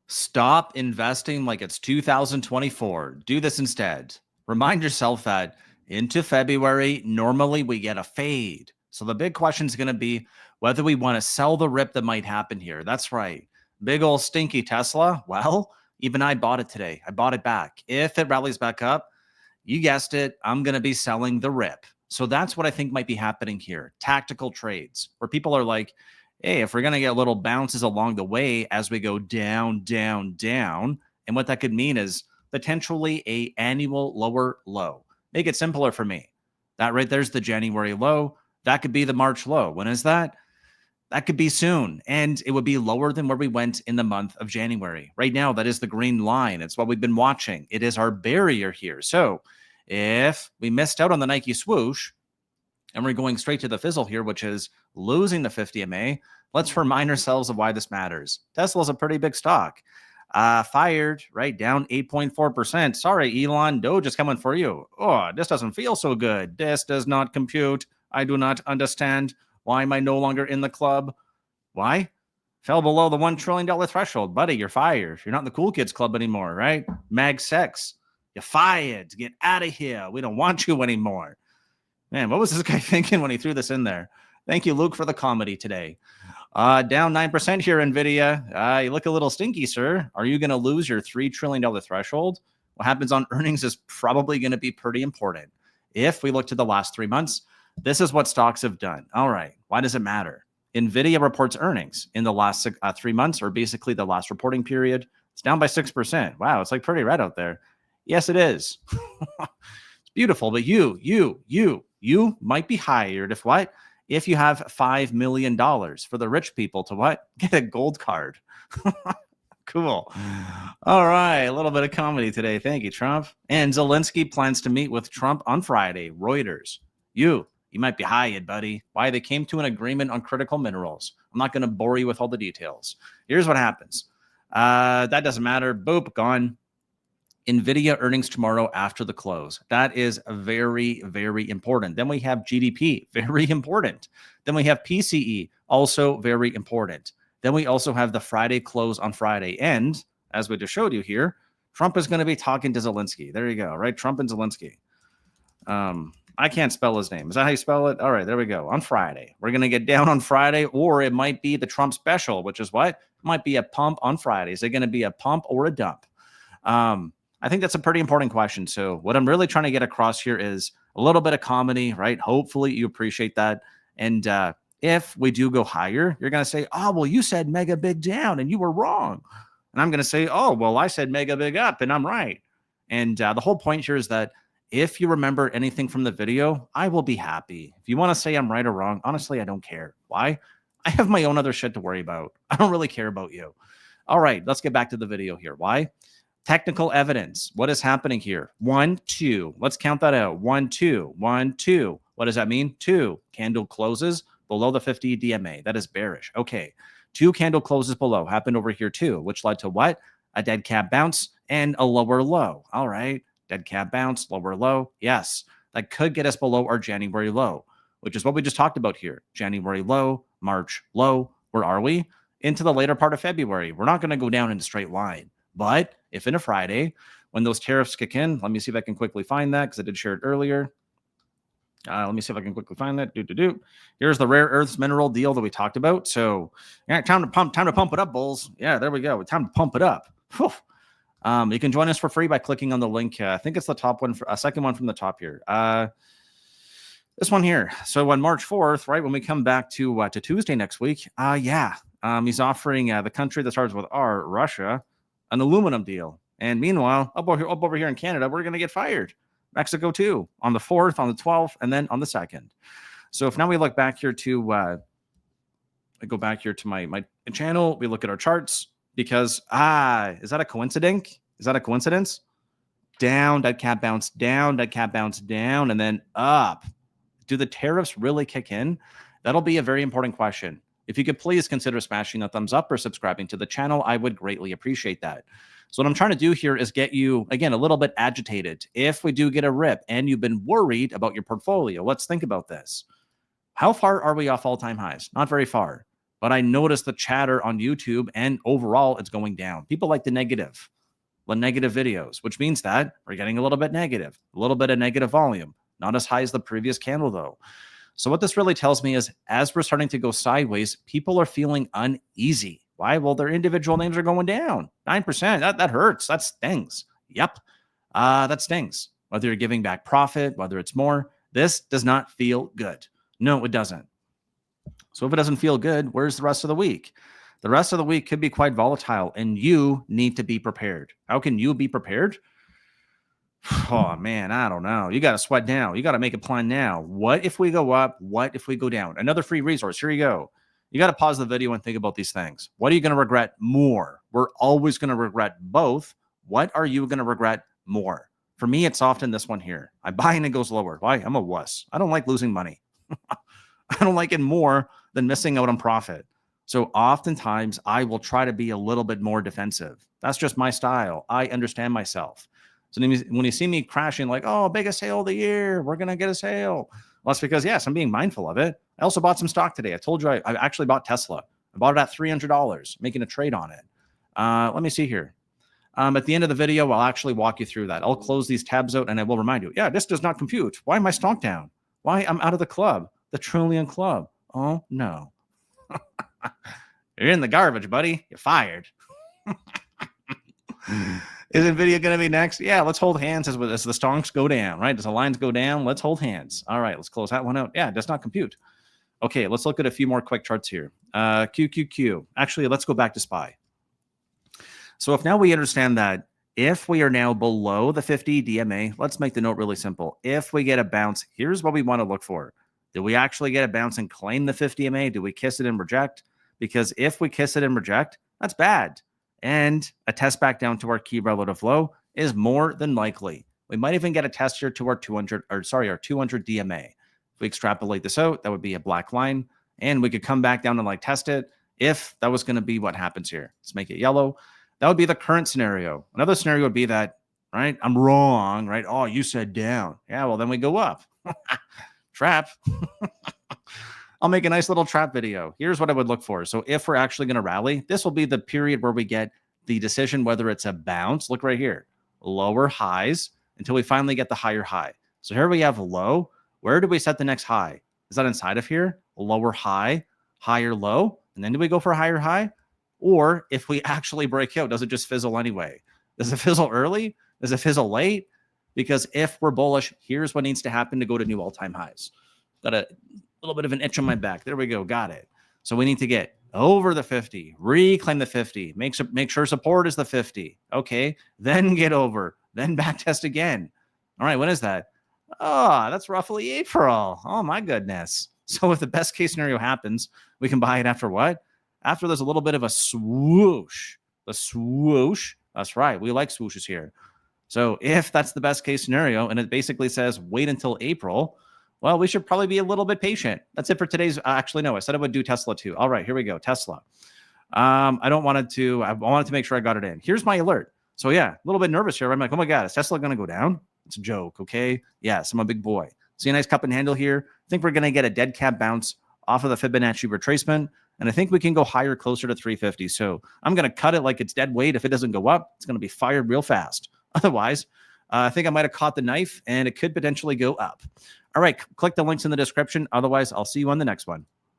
Stop investing like it's 2024. Do this instead. Remind yourself that into February, normally we get a fade. So the big question is going to be whether we want to sell the rip that might happen here. That's right. Big old stinky Tesla. Well, even I bought it today. I bought it back. If it rallies back up, you guessed it, I'm going to be selling the rip. So that's what I think might be happening here. Tactical trades where people are like, hey, if we're going to get little bounces along the way as we go down, down, down, and what that could mean is potentially a annual lower low. Make it simpler for me. That right there's the January low. That could be the March low. When is that? That could be soon. And it would be lower than where we went in the month of January. Right now, that is the green line. It's what we've been watching. It is our barrier here. So if we missed out on the Nike swoosh and we're going straight to the fizzle here, which is losing the 50 MA, let's remind ourselves of why this matters. Tesla's a pretty big stock. Fired, right? Down 8.4%. Sorry, Elon, Doge is coming for you. Oh, this doesn't feel so good. This does not compute. I do not understand. Why am I no longer in the club? Why? Fell below the $1 trillion threshold. Buddy, you're fired. You're not in the cool kids club anymore, right? Mag sex. You're fired. Get out of here. We don't want you anymore. Man, what was this guy thinking when he threw this in there? Thank you, Luke, for the comedy today. Down 9% here, NVIDIA. You look a little stinky, sir. Are you going to lose your $3 trillion threshold? What happens on earnings is probably going to be pretty important. If we look to the last 3 months, this is what stocks have done. All right. Why does it matter? NVIDIA reports earnings in the last 3 months, or basically the last reporting period. It's down by 6%. Wow, it's like pretty red out there. Yes, it is. It's beautiful, but you might be hired if what? If you have $5 million for the rich people to what? Get a gold card. Cool. All right. A little bit of comedy today. Thank you, Trump. And Zelensky plans to meet with Trump on Friday. Reuters. You might be hired, buddy. Why? They came to an agreement on critical minerals. I'm not going to bore you with all the details. Here's what happens. That doesn't matter. Boop, gone. NVIDIA earnings tomorrow after the close. That is very, very important. Then we have GDP, very important. Then we have PCE, also very important. Then we also have the Friday close on Friday. And as we just showed you here, Trump is going to be talking to Zelensky. There you go, right? Trump and Zelensky. I can't spell his name. Is that how you spell it? All right, there we go. On Friday. We're going to get down on Friday, or it might be the Trump special, which is what? It might be a pump on Friday. Is it going to be a pump or a dump? I think that's a pretty important question. So what I'm really trying to get across here is a little bit of comedy, right? Hopefully you appreciate that. And if we do go higher, you're going to say, oh, well, you said mega big down and you were wrong. And I'm going to say, oh, well, I said mega big up and I'm right. And the whole point here is that if you remember anything from the video, I will be happy. If you want to say I'm right or wrong, honestly, I don't care. Why? I have my own other shit to worry about. I don't really care about you. All right, let's get back to the video here. Why? Technical evidence. What is happening here? 1, 2. Let's count that out. 1, 2. 1, 2. What does that mean? 2. Candle closes below the 50 DMA. That is bearish. Okay. 2 candle closes below. Happened over here too, which led to what? A dead cat bounce and a lower low. All right. Dead cat bounce, lower low. Yes. That could get us below our January low, which is what we just talked about here. January low, March low. Where are we? Into the later part of February. We're not going to go down in a straight line. But if in a Friday, when those tariffs kick in, let me see if I can quickly find that because I did share it earlier. Let me see if I can quickly find that. Here's the rare earths mineral deal that we talked about. So yeah, time to pump it up, bulls. Yeah, there we go. Time to pump it up. Whew. You can join us for free by clicking on the link. I think it's the top one, second one from the top here. This one here. So on March 4th, right, when we come back to Tuesday next week, he's offering the country that starts with R, Russia, an aluminum deal. And meanwhile, up over here in Canada, we're going to get fired. Mexico too, on the 4th, on the 12th, and then on the 2nd. So if now we look back here to, I go back here to my channel, we look at our charts because, is that a coincidence? Is that a coincidence? Down, dead cat bounce, down, dead cat bounce, down, and then up. Do the tariffs really kick in? That'll be a very important question. If you could please consider smashing a thumbs up or subscribing to the channel, I would greatly appreciate that. So what I'm trying to do here is get you, again, a little bit agitated. If we do get a rip and you've been worried about your portfolio, let's think about this. How far are we off all-time highs? Not very far. but I notice the chatter on YouTube and overall it's going down. People like the negative videos, which means that we're getting a little bit negative, a little bit of negative volume, not as high as the previous candle though. So what this really tells me is as we're starting to go sideways, people are feeling uneasy. Why? Well, their individual names are going down 9%. That hurts. That stings. Yep. That stings. Whether you're giving back profit, whether it's more, this does not feel good. No, it doesn't. So if it doesn't feel good, where's the rest of the week? The rest of the week could be quite volatile, and you need to be prepared. How can you be prepared? Oh, man, I don't know. You got to sweat now. You got to make a plan now. What if we go up? What if we go down? Another free resource. Here you go. You got to pause the video and think about these things. What are you going to regret more? We're always going to regret both. What are you going to regret more? For me, it's often this one here. I buy and it goes lower. Why? I'm a wuss. I don't like losing money. I don't like it more than missing out on profit. So oftentimes I will try to be a little bit more defensive. That's just my style. I understand myself. So when you see me crashing like, oh, biggest sale of the year, we're going to get a sale. Well, that's because, yes, I'm being mindful of it. I also bought some stock today. I told you I actually bought Tesla. I bought it at $300, making a trade on it. Let me see here. At the end of the video, I'll actually walk you through that. I'll close these tabs out and I will remind you, yeah, this does not compute. Why am I stock down? Why I'm out of the club, the Trillion Club. Oh, no. You're in the garbage, buddy. You're fired. Is NVIDIA going to be next? Yeah, let's hold hands as the stocks go down, right? As the lines go down, let's hold hands. All right, let's close that one out. Yeah, it does not compute. Okay, let's look at a few more quick charts here. QQQ. Actually, let's go back to SPY. So if now we understand that if we are now below the 50 DMA, let's make the note really simple. If we get a bounce, here's what we want to look for. Do we actually get a bounce and claim the 50 DMA? Do we kiss it and reject? Because if we kiss it and reject, that's bad. And a test back down to our key relative low is more than likely. We might even get a test here to our 200 DMA. If we extrapolate this out, that would be a black line, and we could come back down and test it if that was going to be what happens here. Let's make it yellow. That would be the current scenario. Another scenario would be that, right, I'm wrong, right? Oh, you said down. Yeah, well, then we go up. Trap. I'll make a nice little trap video. Here's what I would look for. So if we're actually going to rally, this will be the period where we get the decision whether it's a bounce. Look right here. Lower highs until we finally get the higher high. So here we have low. Where do we set the next high? Is that inside of here? Lower high, higher low. And then do we go for a higher high? Or if we actually break out, does it just fizzle anyway? Does it fizzle early? Does it fizzle late? Because if we're bullish, here's what needs to happen to go to new all-time highs. Got a little bit of an itch on my back. There we go. Got it. So we need to get over the 50, reclaim the 50, make sure support is the 50. Okay. Then get over, then back test again. All right. When is that? Oh, that's roughly April. Oh my goodness. So if the best case scenario happens, we can buy it after what? After there's a little bit of a swoosh. The swoosh. That's right. We like swooshes here. So if that's the best case scenario and it basically says wait until April, well, we should probably be a little bit patient. That's it for today's. Actually, no, I said I would do Tesla too. All right, here we go. Tesla. I wanted to make sure I got it in. Here's my alert. So yeah, a little bit nervous here. I'm like, oh my God, is Tesla going to go down? It's a joke. Okay. Yes, I'm a big boy. See a nice cup and handle here. I think we're going to get a dead cat bounce off of the Fibonacci retracement. And I think we can go higher, closer to 350. So I'm going to cut it like it's dead weight. If it doesn't go up, it's going to be fired real fast. Otherwise, I think I might have caught the knife and it could potentially go up. All right, click the links in the description. Otherwise, I'll see you on the next one.